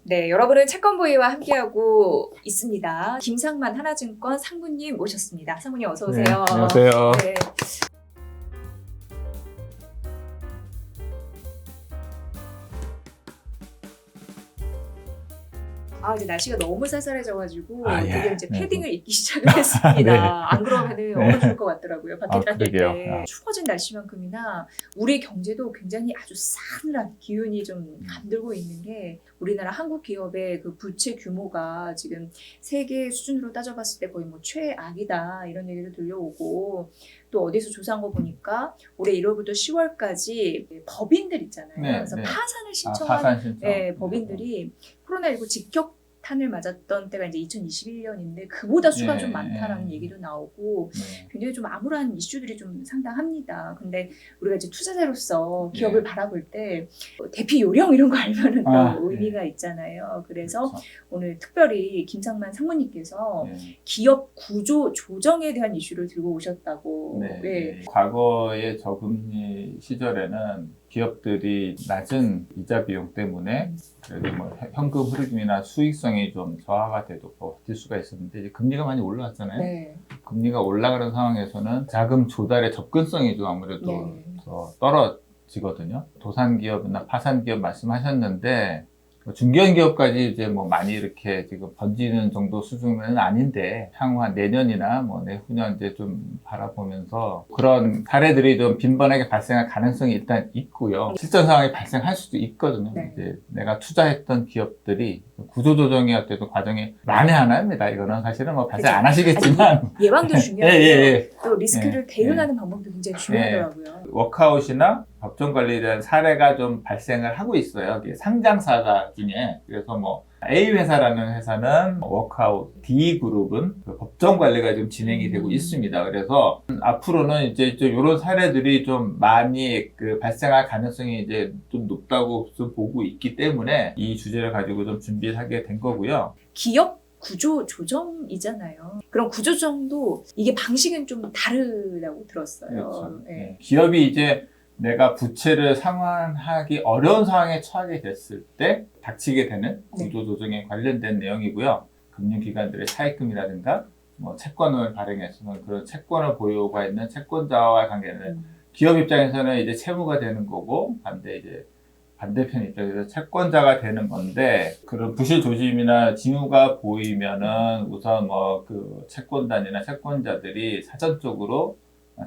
네, 여러분은 채권보이와 함께하고 있습니다. 김상만 하나증권 상무님 모셨습니다. 상무님 어서 오세요. 네, 안녕하세요. 네. 이제 날씨가 너무 쌀쌀해져가지고 드디어 이제 패딩을 입기 시작을 했습니다. 네. 안 그러면은 얼어 죽을 것 같더라고요. 밖에 다닐 그러게요. 때. 추워진 날씨만큼이나 우리 경제도 굉장히 아주 싸늘한 기운이 좀 감돌고 있는 게 우리나라 한국 기업의 그 부채 규모가 지금 세계 수준으로 따져봤을 때 거의 뭐 최악이다 이런 얘기도 들려오고 또 어디서 조사한 거 보니까 올해 1월부터 10월까지 법인들 있잖아요. 네, 그래서 네. 파산을 신청한 파산 신청. 법인들이 코로나19 직격탄을 맞았던 때가 이제 2021년인데 그보다 수가 좀 많다라는 얘기도 나오고 굉장히 좀 암울한 이슈들이 좀 상당합니다. 근데 우리가 이제 투자자로서 기업을 바라볼 때 대피 요령 이런 거 알면은 또 의미가 있잖아요. 그래서 그렇죠. 오늘 특별히 김상만 상무님께서 기업 구조 조정에 대한 이슈를 들고 오셨다고. 과거의 저금리 시절에는 기업들이 낮은 이자 비용 때문에 그래도 뭐 현금 흐름이나 수익성이 좀 저하가 돼도 버틸 수가 있었는데 이제 금리가 많이 올라왔잖아요. 네. 금리가 올라가는 상황에서는 자금 조달의 접근성이 좀 아무래도 더 떨어지거든요. 도산 기업이나 파산 기업 말씀하셨는데 중견 기업까지 이제 뭐 많이 이렇게 지금 번지는 정도 수준은 아닌데 향후 한 내년이나 뭐 내후년 이제 좀 바라보면서 그런 사례들이 좀 빈번하게 발생할 가능성이 일단 있고요. 실전 상황이 발생할 수도 있거든요. 이제 내가 투자했던 기업들이 구조조정이 어떤 과정이 만에 하나입니다. 이거는 사실은 뭐 발생 안 하시겠지만 예방도 중요하고요. 또 리스크를 대응하는 방법도 굉장히 중요하더라고요. 워크아웃이나 법정 관리에 대한 사례가 좀 발생을 하고 있어요. 상장사가 중에. 그래서 뭐 A 회사라는 회사는 워크아웃, D 그룹은 그 법정 관리가 좀 진행이 되고 있습니다. 그래서 앞으로는 이제 이런 사례들이 좀 많이 그 발생할 가능성이 이제 좀 높다고 좀 보고 있기 때문에 이 주제를 가지고 좀 준비를 하게 된 거고요. 기업 구조 조정이잖아요. 그럼 구조 조정도 이게 방식은 좀 다르다고 들었어요. 그렇죠. 기업이 이제 내가 부채를 상환하기 어려운 상황에 처하게 됐을 때 닥치게 되는 구조조정에 관련된 내용이고요. 금융기관들의 차입금이라든가 뭐 채권을 발행해서는 그런 채권을 보유가 있는 채권자와의 관계는 기업 입장에서는 이제 채무가 되는 거고 반대편 입장에서 채권자가 되는 건데 그런 부실 조짐이나 징후가 보이면은 우선 뭐 그 채권단이나 채권자들이 사전적으로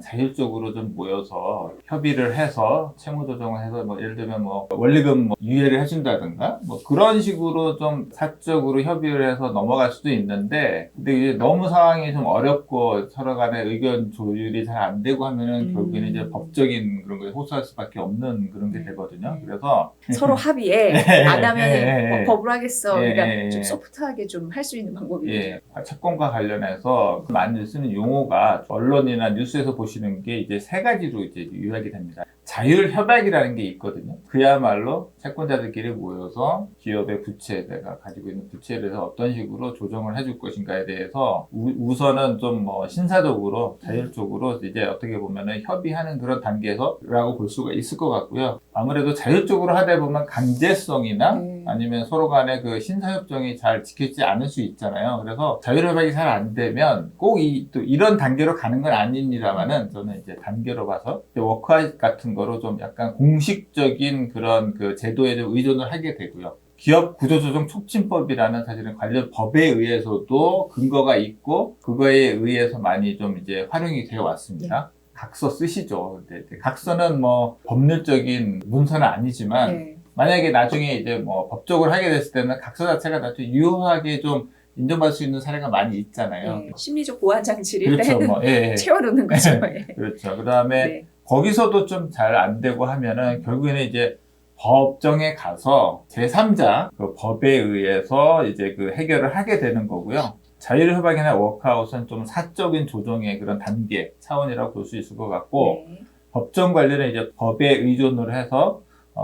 자율적으로 좀 모여서 협의를 해서 채무 조정을 해서 뭐 예를 들면 뭐 원리금 유예를 해준다든가 뭐 그런 식으로 좀 사적으로 협의를 해서 넘어갈 수도 있는데 근데 이제 너무 상황이 좀 어렵고 서로 간에 의견 조율이 잘 안 되고 하면은 결국에는 이제 법적인 그런 거에 호소할 수밖에 없는 그런 게 되거든요. 그래서 서로 합의에 안 하면은 법으로 하겠어. 그러니까 좀 소프트하게 좀 할 수 있는 방법이죠. 채권과 관련해서 많이 쓰는 용어가 언론이나 뉴스에서 보시는 게 이제 세 가지로 이제 요약이 됩니다. 자율협약이라는 게 있거든요. 그야말로 채권자들끼리 모여서 기업의 부채, 내가 가지고 있는 부채에 대해서 어떤 식으로 조정을 해줄 것인가에 대해서 우선은 좀 뭐 신사적으로 자율적으로 이제 어떻게 보면은 협의하는 그런 단계에서라고 볼 수가 있을 것 같고요. 아무래도 자율적으로 하다 보면 강제성이나 아니면 서로 간에 그 신사협정이 잘 지켜지지 않을 수 있잖아요. 그래서 자율협약이 잘 안 되면 꼭 또 이런 단계로 가는 건 아닙니다만은 저는 이제 단계로 봐서 워크아웃 같은 거로 좀 약간 공식적인 그런 그 제도에 좀 의존을 하게 되고요. 기업 구조조정 촉진법이라는 사실은 관련 법에 의해서도 근거가 있고 그거에 의해서 많이 좀 이제 활용이 되어 왔습니다. 각서 쓰시죠. 각서는 뭐 법률적인 문서는 아니지만 만약에 나중에 이제 뭐 법적으로 하게 됐을 때는 각서 자체가 나중에 유효하게 좀 인정받을 수 있는 사례가 많이 있잖아요. 심리적 보완 장치를 그렇죠. 채워놓는 거죠. 그렇죠. 그 다음에 거기서도 좀 잘 안 되고 하면은 결국에는 이제 법정에 가서 제3자 그 법에 의해서 이제 그 해결을 하게 되는 거고요. 자율협약이나 워크아웃은 좀 사적인 조정의 그런 단계 차원이라고 볼 수 있을 것 같고 법정 관리는 이제 법에 의존을 해서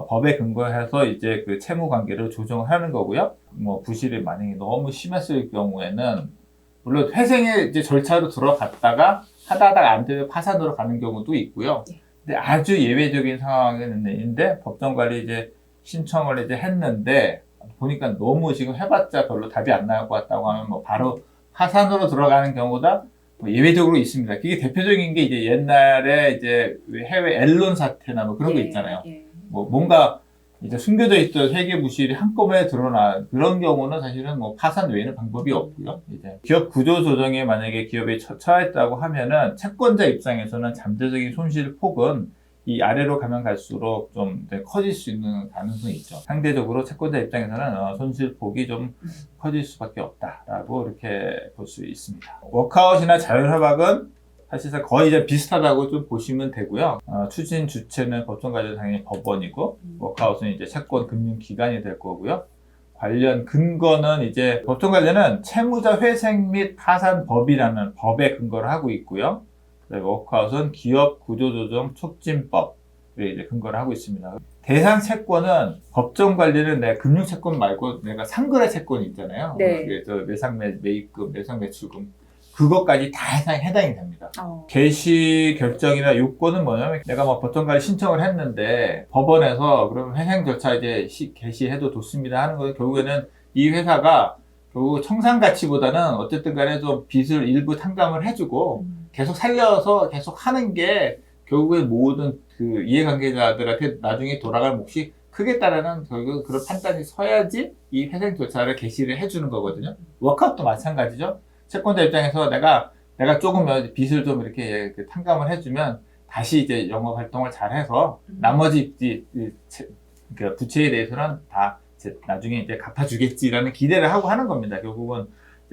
법에 근거해서 이제 그 채무 관계를 조정을 하는 거고요. 뭐 부실이 만약에 너무 심했을 경우에는 물론 회생의 이제 절차로 들어갔다가 하다가 안 되면 파산으로 가는 경우도 있고요. 근데 아주 예외적인 상황인데 법정 관리 이제 신청을 이제 했는데 보니까 너무 지금 해봤자 별로 답이 안 나올 것 같다고 하면 뭐 바로 파산으로 들어가는 경우가 뭐 예외적으로 있습니다. 그게 대표적인 게 이제 옛날에 이제 해외 앨런 사태나 뭐 그런 거 있잖아요. 뭐 뭔가 이제 숨겨져 있던 세계 부실이 한꺼번에 드러나 그런 경우는 사실은 뭐 파산 외에는 방법이 없고요. 이제 기업 구조 조정에 만약에 기업이 처했다고 하면은 채권자 입장에서는 잠재적인 손실 폭은 이 아래로 가면 갈수록 좀 커질 수 있는 가능성이 있죠. 상대적으로 채권자 입장에서는 손실 폭이 좀 커질 수밖에 없다라고 이렇게 볼 수 있습니다. 워크아웃이나 자율협약은 사실상 거의 이제 비슷하다고 좀 보시면 되고요. 추진 주체는 법정관리는 당연히 법원이고, 워크아웃은 이제 채권 금융 기관이 될 거고요. 관련 근거는 이제 법정관리는 채무자 회생 및 파산법이라는 법에 근거를 하고 있고요. 워크아웃은 기업 구조조정 촉진법에 이제 근거를 하고 있습니다. 대상 채권은 법정 관리는 내가 금융 채권 말고 내가 상거래 채권이 있잖아요. 네. 매상 매입금, 매상 매출금 그것까지 다 해당이 됩니다. 개시 결정이나 요건은 뭐냐면 내가 뭐 법정 관리 신청을 했는데 법원에서 그러면 회생 절차 이제 개시해도 좋습니다 하는 거 결국에는 이 회사가 결국 청산 가치보다는 어쨌든 간에 좀 빚을 일부 탕감을 해주고 계속 살려서 계속 하는 게 결국에 모든 그 이해관계자들한테 나중에 돌아갈 몫이 크겠다라는 결국 그런 판단이 서야지 이 회생 절차를 개시를 해주는 거거든요. 워크아웃도 마찬가지죠. 채권자 입장에서 내가 조금 빚을 좀 이렇게 탕감을 해주면 다시 이제 영업 활동을 잘해서 나머지 그 부채에 대해서는 다 나중에 이제 갚아주겠지라는 기대를 하고 하는 겁니다. 결국은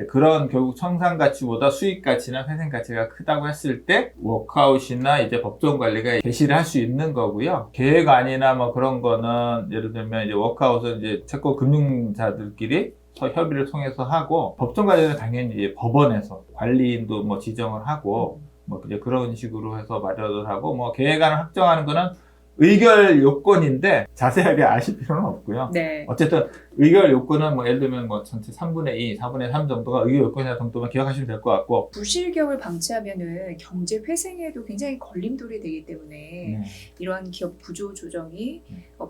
그런 결국 청산 가치보다 수익 가치나 회생 가치가 크다고 했을 때 워크아웃이나 이제 법정 관리가 개시를 할 수 있는 거고요. 계획안이나 뭐 그런 거는 예를 들면 이제 워크아웃은 이제 채권 금융자들끼리 협의를 통해서 하고 법정 관리는 당연히 이제 법원에서 관리인도 뭐 지정을 하고 뭐 이제 그런 식으로 해서 마련을 하고 뭐 계획안을 확정하는 거는 의결 요건인데 자세하게 아실 필요는 없고요. 네. 어쨌든 의결 요건은 뭐 예를 들면 뭐 전체 3분의 2, 4분의 3 정도가 의결 요건이나 정도만 기억하시면 될 것 같고 부실격을 방치하면은 경제 회생에도 굉장히 걸림돌이 되기 때문에 이러한 기업 구조 조정이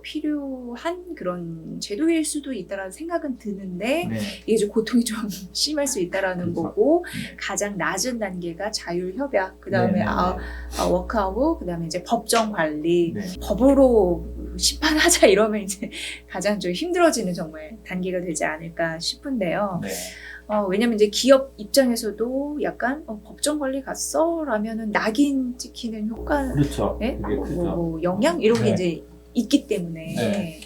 필요한 그런 제도일 수도 있다라는 생각은 드는데 이게 좀 고통이 좀 심할 수 있다라는 그렇죠. 거고 가장 낮은 단계가 자율협약, 그 다음에 워크아웃, 그 다음에 이제 법정 관리, 법으로 심판하자 이러면 이제 가장 좀 힘들어지는 정말 단계가 되지 않을까 싶은데요. 왜냐면 이제 기업 입장에서도 약간 법정 관리 갔어? 라면은 낙인 찍히는 효과, 그렇죠. 뭐 영향 이런 게 이제 있기 때문에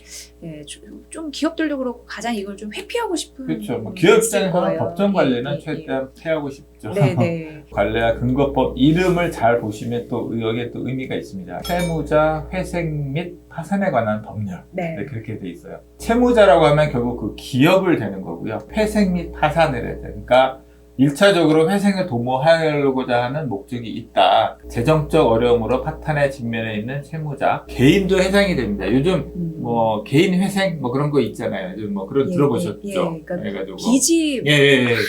좀 기업들도 그렇고 가장 이걸 좀 회피하고 싶은 그렇죠. 뭐 기업 입장에서는 법정 관리는 최대한 피하고 싶죠. 관리와 근거법 이름을 잘 보시면 또 여기에 또 의미가 있습니다. 채무자 회생 및 파산에 관한 법률 그렇게 돼 있어요. 채무자라고 하면 결국 그 기업을 되는 거고요. 회생 및 파산을 해야 돼. 그러니까 1차적으로 회생을 도모하려고자 하는 목적이 있다. 재정적 어려움으로 파탄에 직면해 있는 채무자. 개인도 해당이 됩니다. 요즘 뭐 개인 회생 뭐 그런 거 있잖아요. 요즘 뭐 그런 들어보셨죠? 그러니까 그래가지고 빚이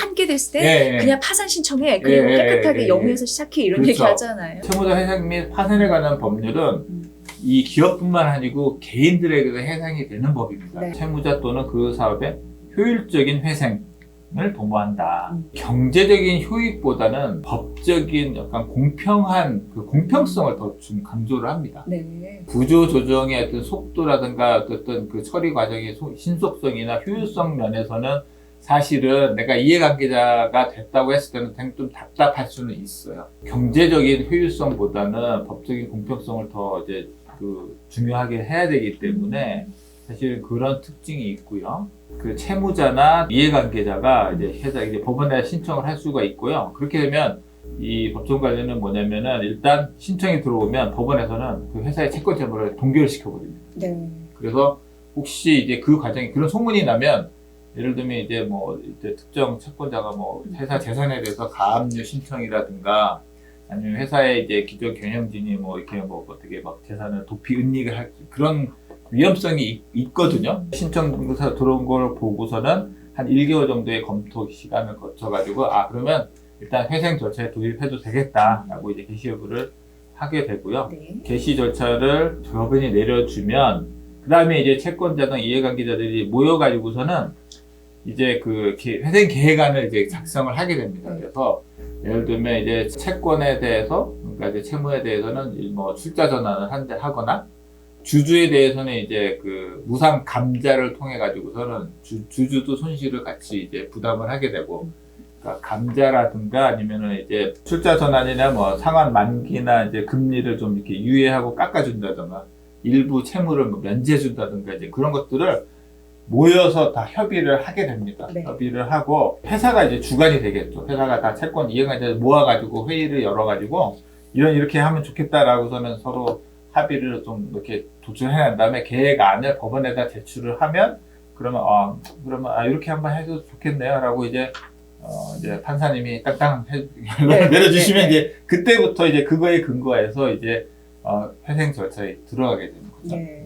함께 됐을 때 그냥 파산 신청해. 그리고 깨끗하게 0에서 시작해 이런 얘기 하잖아요. 채무자 회생 및 파산에 관한 법률은 이 기업뿐만 아니고 개인들에게도 해당이 되는 법입니다. 채무자 또는 그 사업의 효율적인 회생 을 도모한다. 경제적인 효익보다는 법적인 약간 공평한 그 공평성을 더 좀 강조를 합니다. 구조 조정의 어떤 속도라든가 어떤 그 처리 과정의 신속성이나 효율성 면에서는 사실은 내가 이해관계자가 됐다고 했을 때는 좀 답답할 수는 있어요. 경제적인 효율성보다는 법적인 공평성을 더 이제 그 중요하게 해야 되기 때문에 사실 그런 특징이 있고요. 그 채무자나 이해관계자가 이제 법원에 신청을 할 수가 있고요. 그렇게 되면 이 법정 관리는 뭐냐면은 일단 신청이 들어오면 법원에서는 그 회사의 채권 채무를 동결시켜 버립니다. 그래서 혹시 이제 그 과정에 그런 소문이 나면 예를 들면 이제 뭐 이제 특정 채권자가 뭐 회사 재산에 대해서 가압류 신청이라든가 아니면 회사의 이제 기존 경영진이 뭐 이렇게 뭐 어떻게 막 재산을 도피 은닉을 할 그런 위험성이 있거든요. 신청서 들어온 걸 보고서는 한 1개월 정도의 검토 시간을 거쳐가지고 그러면 일단 회생 절차에 도입해도 되겠다라고 이제 개시 여부를 하게 되고요. 개시 절차를 법원이 내려주면 그 다음에 이제 채권자 등 이해관계자들이 모여가지고서는 이제 그 회생 계획안을 이제 작성을 하게 됩니다. 그래서 예를 들면 이제 채권에 대해서, 그러니까 이제 채무에 대해서는 뭐 출자 전환을 하거나, 주주에 대해서는 이제 그 무상 감자를 통해 가지고서는 주주도 손실을 같이 이제 부담을 하게 되고, 그러니까 감자라든가 아니면은 이제 출자 전환이나 뭐 상환 만기나 이제 금리를 좀 이렇게 유예하고 깎아준다든가, 일부 채무를 뭐 면제해준다든가 이제 그런 것들을 모여서 다 협의를 하게 됩니다. 네. 협의를 하고 회사가 이제 주관이 되겠죠. 회사가 다 채권 이해관계자들 모아가지고 회의를 열어가지고 이렇게 하면 좋겠다라고서는 서로 합의를 좀 이렇게 도출해낸 다음에 계획안을 법원에다 제출을 하면 그러면 이렇게 한번 해도 좋겠네요라고 이제 판사님이 딱딱 결론을 내려주시면 이제 그때부터 이제 그거에 근거해서 이제 회생 절차에 들어가게 되는 거죠. 네.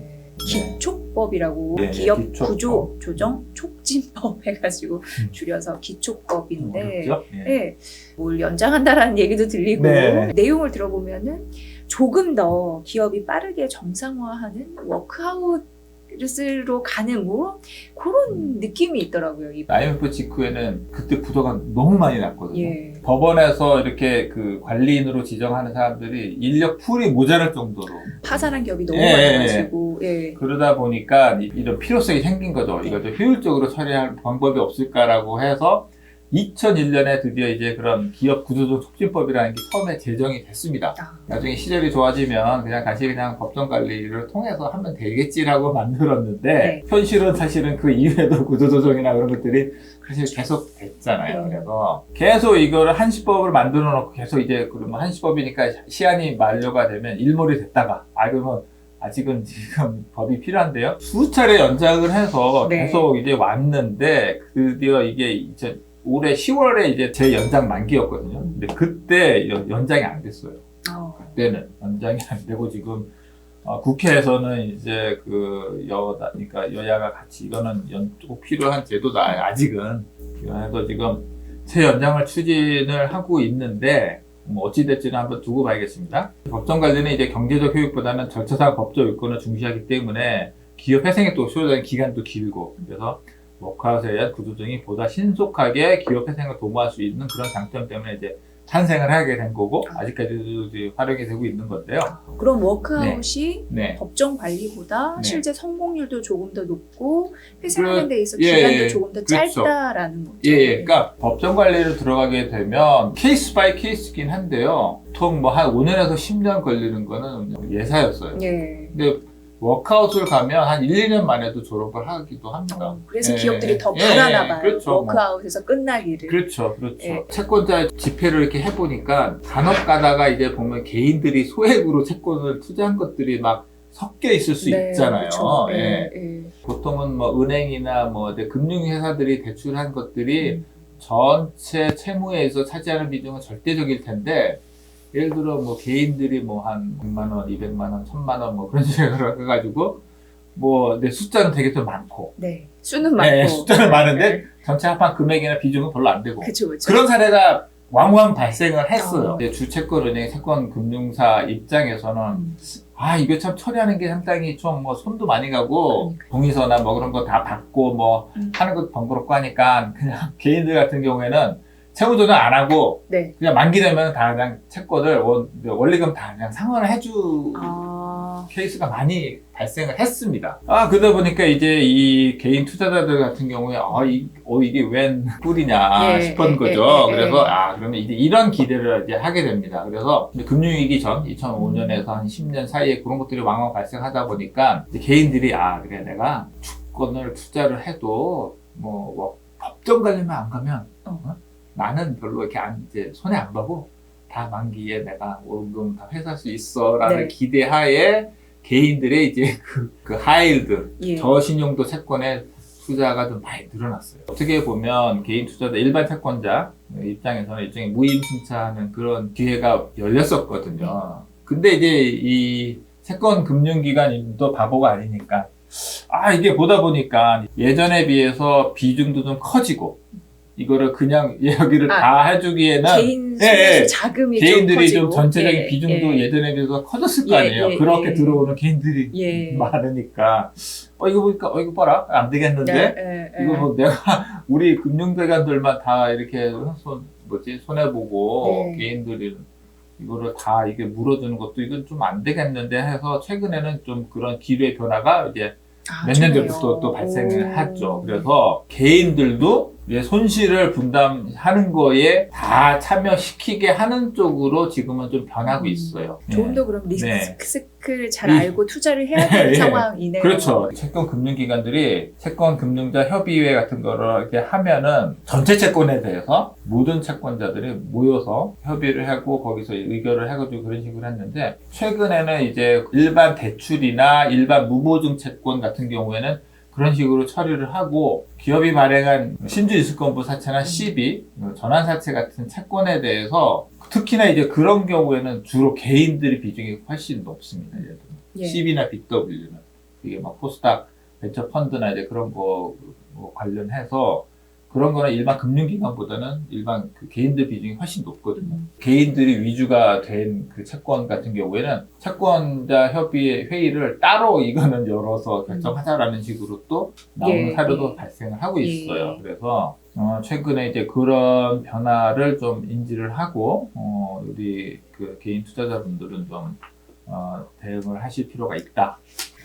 기초법이라고 네, 기업 기초법. 구조 조정 촉진법 해가지고 줄여서 기초법인데 어렵죠? 예. 네, 뭘 연장한다라는 얘기도 들리고 네. 내용을 들어보면은 조금 더 기업이 빠르게 정상화하는 워크아웃으로 가는 뭐 그런 느낌이 있더라고요. IMF 직후에는 그때 부도가 너무 많이 났거든요. 예. 법원에서 이렇게 그 관리인으로 지정하는 사람들이 인력 풀이 모자랄 정도로 파산한 기업이 너무 예, 많아가지고 예. 그러다 보니까 이런 필요성이 생긴 거죠. 이걸 좀 효율적으로 처리할 방법이 없을까라고 해서 2001년에 드디어 이제 그런 기업 구조조정 촉진법이라는 게 처음에 제정이 됐습니다. 나중에 시절이 좋아지면 그냥 법정 관리를 통해서 하면 되겠지라고 만들었는데 네. 현실은 사실은 그 이후에도 구조조정이나 그런 것들이 사실 계속 됐잖아요. 그래서 계속 이거를 한시법을 만들어 놓고 계속 이제 그러면 한시법이니까 시한이 만료가 되면 일몰이 됐다가 그러면 아직은 지금 법이 필요한데요. 수차례 연장을 해서 네. 계속 이제 왔는데 드디어 이게 이제 올해 10월에 이제 제 연장 만기였거든요. 근데 그때 연장이 안 됐어요. 그때는 연장이 안 되고 지금 국회에서는 이제 그러니까 여야가 같이 이거는 꼭 필요한 제도다. 아직은. 그래서 지금 새 연장을 추진을 하고 있는데 뭐 어찌됐지는 한번 두고 봐야겠습니다. 법정 관리는 이제 경제적 효익보다는 절차상 법적 요건을 중시하기 때문에 기업 회생에 또 소요되는 기간도 길고 그래서 워크아웃에 의한 구조조정이 보다 신속하게 기업 회생을 도모할 수 있는 그런 장점 때문에 이제 탄생을 하게 된 거고 아직까지도 이제 활용이 되고 있는 건데요. 그럼 워크아웃이 네. 법정 관리보다 네. 실제 성공률도 조금 더 높고 회생하는 데 있어 예, 기간도 예. 조금 더 그렇죠. 짧다라는 거죠. 예. 그러니까 법정 관리를 들어가게 되면 케이스 바이 케이스긴 한데요. 보통 뭐 한 5년에서 10년 걸리는 거는 예사였어요. 예. 근데 워크아웃을 가면 한 1, 2년 만에도 졸업을 하기도 합니다. 그래서 예, 기업들이 더 예, 바라나 봐요. 그렇죠. 워크아웃에서 끝나기를. 그렇죠. 예. 채권자 집회를 이렇게 해보니까 간혹 가다가 이제 보면 개인들이 소액으로 채권을 투자한 것들이 막 섞여 있을 수 네, 있잖아요. 그렇죠. 예. 예. 보통은 뭐 은행이나 뭐 금융회사들이 대출한 것들이 전체 채무에 있어 차지하는 비중은 절대적일 텐데 예를 들어 뭐 개인들이 뭐 한 100만 원, 200만 원, 1000만 원 뭐 그런 식으로 해가지고 뭐 내 숫자는 되게 좀 많고 네. 수는 많고. 네, 숫자는 많은데 전체 합한 금액이나 비중은 별로 안 되고 그쵸. 그런 사례가 왕왕 발생을 했어요. 주채권은행, 채권금융사 입장에서는 이거 참 처리하는 게 상당히 좀 뭐 손도 많이 가고 동의서나 뭐 그런 거 다 받고 뭐 하는 것도 번거롭고 하니까 그냥 개인들 같은 경우에는 채무조정 안 하고 네. 그냥 만기 되면 다 그냥 채권을 원리금 다 그냥 상환을 해주 케이스가 많이 발생을 했습니다. 그러다 보니까 이제 이 개인 투자자들 같은 경우에 이게 웬 꿀이냐 싶은 거죠. 그래서 그러면 이제 이런 기대를 이제 하게 됩니다. 그래서 금융위기 전 2005년에서 한 10년 사이에 그런 것들이 왕왕 발생하다 보니까 이제 개인들이 그래 내가 주권을 투자를 해도 뭐 법정 관리만 안 가면 나는 별로 이렇게 이제 손해 안 보고 다 만기에 내가 원금 다 회수할 수 있어라는 기대하에 개인들의 이제 그 하이힐드 저신용도 채권의 투자가 좀 많이 늘어났어요. 어떻게 보면 개인 투자자 일반 채권자 입장에서는 일종의 무임승차하는 그런 기회가 열렸었거든요. 근데 이제 이 채권 금융기관도 바보가 아니니까 이게 보다 보니까 예전에 비해서 비중도 좀 커지고 이거를 그냥 여기를 아, 다 해주기에는 개인 예, 손에서 예. 자금이 개인들이 좀 좀 커지고. 전체적인 예, 비중도 예. 예전에 비해서 커졌을 거 예, 아니에요. 예, 그렇게 예. 들어오는 개인들이 예. 많으니까 이거 보니까 이거 봐라 안 되겠는데 예, 예, 이거 예. 뭐 내가 우리 금융기관들만 다 이렇게 손해 보고 네. 개인들이 이거를 다 이게 물어주는 것도 이건 좀 안 되겠는데 해서 최근에는 좀 그런 기류의 변화가 이제 아, 몇 년 좋네요. 전부터 또 발생을 오. 했죠. 그래서 개인들도 이제 손실을 분담하는 거에 다 참여시키게 하는 쪽으로 지금은 좀 변하고 있어요. 좀 예. 더 그럼 네. 리스크를 잘 알고 투자를 해야 되는 예. 상황이네요. 그렇죠. 채권금융기관들이 채권금융자 협의회 같은 거를 이렇게 하면은 전체 채권에 대해서 모든 채권자들이 모여서 협의를 하고 거기서 의결을 해가지고 그런 식으로 했는데 최근에는 이제 일반 대출이나 일반 무보증 채권 같은 경우에는 그런 식으로 처리를 하고 기업이 발행한 신주인수권부 사채나 시비, 전환사채 같은 채권에 대해서 특히나 이제 그런 경우에는 주로 개인들의 비중이 훨씬 높습니다. 예를 들면 예. CB나 BW는 이게 막 포스닥 벤처 펀드나 이제 그런 거 뭐 관련해서 그런 거는 일반 금융기관보다는 일반 그 개인들 비중이 훨씬 높거든요. 개인들이 위주가 된 그 채권 같은 경우에는 채권자 협의 회의를 따로 이거는 열어서 결정하자라는 식으로 또 나오는 예, 사례도 예. 발생을 하고 있어요. 예. 그래서 최근에 이제 그런 변화를 좀 인지를 하고 우리 그 개인 투자자분들은 좀 대응을 하실 필요가 있다.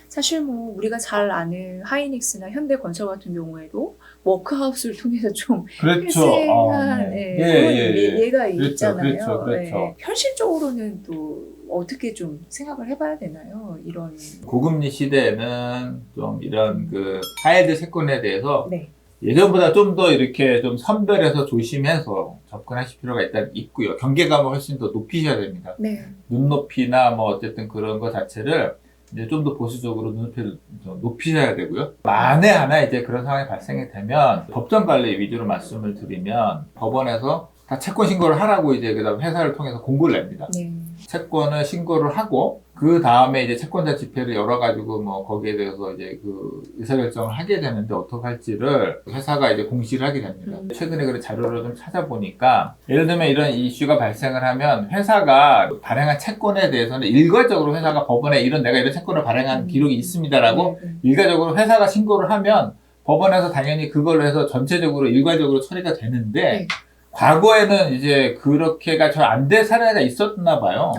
사실 뭐 우리가 잘 아는 하이닉스나 현대건설 같은 경우에도 워크하우스를 통해서 좀 그렇죠. 회생한 네. 그런 예가 그렇죠, 있잖아요. 그렇죠. 예. 현실적으로는 또 어떻게 좀 생각을 해봐야 되나요? 이런 고금리 시대에는 좀 이런 그 하이드 채권에 대해서 네. 예전보다 좀 더 이렇게 좀 선별해서 조심해서 접근하실 필요가 일단 있고요. 경계감을 훨씬 더 높이셔야 됩니다. 네. 눈높이나 뭐 어쨌든 그런 거 자체를 이제 좀 더 보수적으로 눈높이를 좀 높이셔야 되고요. 만에 하나 이제 그런 상황이 발생이 되면 법정 관리 위주로 말씀을 드리면 법원에서 다 채권 신고를 하라고 이제 그다음 회사를 통해서 공고를 냅니다. 네. 채권을 신고를 하고 그 다음에 이제 채권자 집회를 열어가지고 뭐 거기에 대해서 이제 그 의사결정을 하게 되는데 어떻게 할지를 회사가 이제 공시를 하게 됩니다. 최근에 그런 자료를 좀 찾아보니까 예를 들면 이런 이슈가 발생을 하면 회사가 발행한 채권에 대해서는 일괄적으로 회사가 법원에 내가 이런 채권을 발행한 기록이 있습니다라고 네. 일괄적으로 회사가 신고를 하면 법원에서 당연히 그걸로 해서 전체적으로 일괄적으로 처리가 되는데 네. 과거에는 이제 그렇게가 잘 안 될 사례가 있었나 봐요.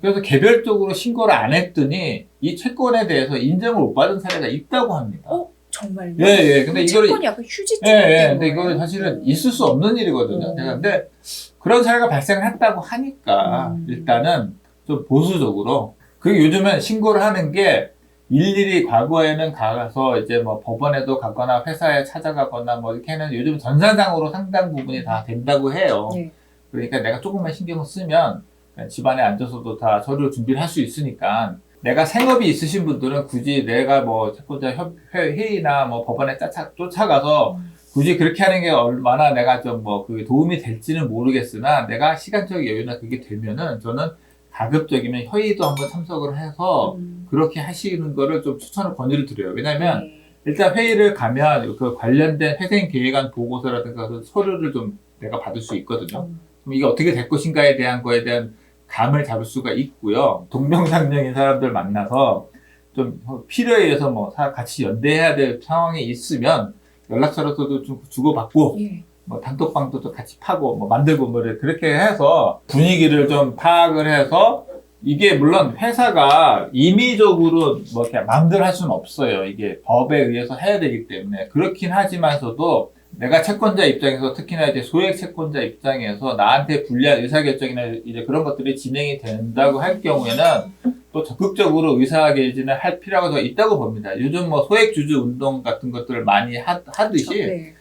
그래서 개별적으로 신고를 안 했더니 이 채권에 대해서 인정을 못 받은 사례가 있다고 합니다. 정말요? 예. 근데 이거를 채권이 약간 휴지증 예. 근데 이거는 사실은 있을 수 없는 일이거든요. 근데 그런 사례가 발생했다고 하니까 일단은 좀 보수적으로 그리고 요즘은 신고를 하는 게 일일이 과거에는 가서 이제 뭐 법원에도 가거나 회사에 찾아가거나 뭐 이렇게 하는 요즘 전산상으로 상당 부분이 다 된다고 해요. 네. 그러니까 내가 조금만 신경을 쓰면 집안에 앉아서도 다 서류 준비를 할 수 있으니까 내가 생업이 있으신 분들은 굳이 내가 뭐 채권자 회의나 뭐 법원에 쫓아가서 굳이 그렇게 하는 게 얼마나 내가 좀 뭐 그게 도움이 될지는 모르겠으나 내가 시간적 여유나 그게 되면은 저는 가급적이면 회의도 한번 참석을 해서 그렇게 하시는 거를 좀 추천을 권유를 드려요. 왜냐면 일단 회의를 가면 그 관련된 회생 계획안 보고서라든가 그 서류를 좀 내가 받을 수 있거든요. 그럼 이게 어떻게 될 것인가에 대한 거에 대한 감을 잡을 수가 있고요. 동명상련인 사람들 만나서 좀 필요에 의해서 뭐 같이 연대해야 될 상황이 있으면 연락처로서도 좀 주고받고 예. 뭐 단톡방도 또 같이 파고 뭐 만들고 뭐 그렇게 해서 분위기를 좀 파악을 해서 이게 물론 회사가 임의적으로 뭐 이렇게 마음대로 할 수는 없어요. 이게 법에 의해서 해야 되기 때문에 그렇긴 하지만서도 내가 채권자 입장에서 특히나 이제 소액 채권자 입장에서 나한테 불리한 의사결정이나 이제 그런 것들이 진행이 된다고 할 경우에는 또 적극적으로 의사결정을 할 필요가 더 있다고 봅니다. 요즘 뭐 소액 주주 운동 같은 것들을 많이 하듯이 네.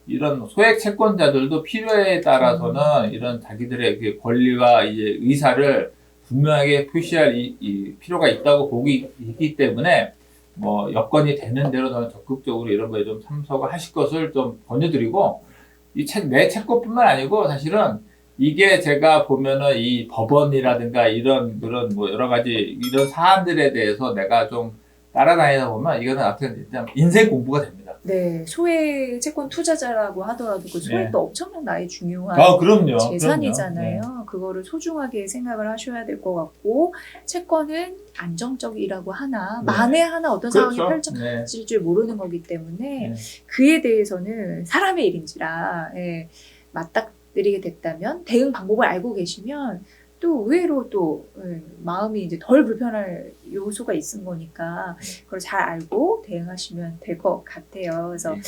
이런 소액 채권자들도 필요에 따라서는 이런 자기들의 그 권리와 이제 의사를 분명하게 표시할 이 필요가 있다고 보고 있기 때문에 뭐 여건이 되는 대로 저는 적극적으로 이런 거에 좀 참석을 하실 것을 좀 권유드리고 내 채권뿐만 아니고 사실은 이게 제가 보면은 이 법원이라든가 이런 그런 뭐 여러 가지 이런 사안들에 대해서 내가 좀 따라다니다 보면 이거는 하여튼 진짜 인생 공부가 됩니다. 네, 소액 채권 투자자라고 하더라도 그 소액도 네. 엄청난 나의 중요한 그럼요. 재산이잖아요. 그럼요. 그거를 소중하게 생각을 하셔야 될 것 같고, 채권은 안정적이라고 하나, 네. 만에 하나 어떤 그렇죠. 상황이 펼쳐질 네. 줄 모르는 거기 때문에 네. 그에 대해서는 사람의 일인지라 맞닥뜨리게 됐다면 대응 방법을 알고 계시면 또 의외로 또 마음이 이제 덜 불편할 요소가 있은 거니까 그걸 잘 알고 대응하시면 될 것 같아요. 그래서 네.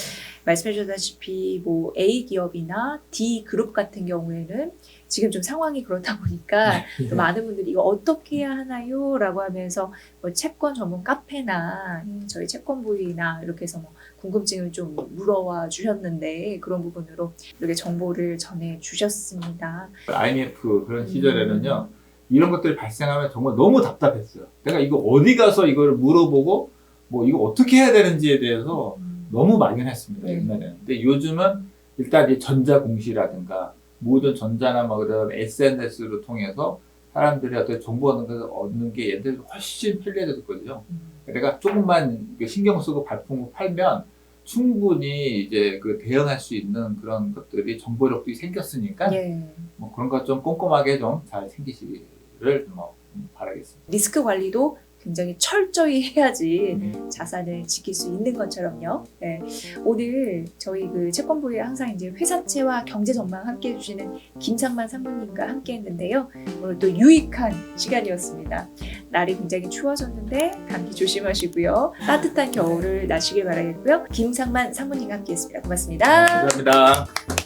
말씀해 주셨다시피 뭐 A 기업이나 D 그룹 같은 경우에는 지금 좀 상황이 그렇다 보니까 또 많은 분들이 이거 어떻게 해야 하나요? 라고 하면서 뭐 채권 전문 카페나 저희 채권부이나 이렇게 해서 뭐 궁금증을 좀 물어와 주셨는데 그런 부분으로 이렇게 정보를 전해 주셨습니다. IMF 그런 시절에는요, 이런 것들이 발생하면 정말 너무 답답했어요. 내가 이거 어디 가서 이걸 물어보고 뭐 이거 어떻게 해야 되는지에 대해서 너무 막연했습니다. 네. 옛날에는. 근데 요즘은 일단 이 전자공시라든가 모든 전자나 뭐 그런 SNS를 통해서 사람들이 어떤 정보 얻는 게 옛날에 훨씬 편리해졌거든요. 내가 조금만 신경 쓰고 발품을 팔면 충분히 이제 그 대응할 수 있는 그런 것들이 정보력도 생겼으니까 예. 뭐 그런 것 좀 꼼꼼하게 좀 잘 챙기시기를 뭐 바라겠습니다. 리스크 관리도 굉장히 철저히 해야지 자산을 지킬 수 있는 것처럼요. 네. 오늘 저희 그 채권부에 항상 이제 회사채와 경제 전망 함께 해주시는 김상만 상무님과 함께 했는데요. 오늘 또 유익한 시간이었습니다. 날이 굉장히 추워졌는데 감기 조심하시고요. 따뜻한 겨울을 나시길 바라겠고요. 김상만 상무님과 함께 했습니다. 고맙습니다. 감사합니다.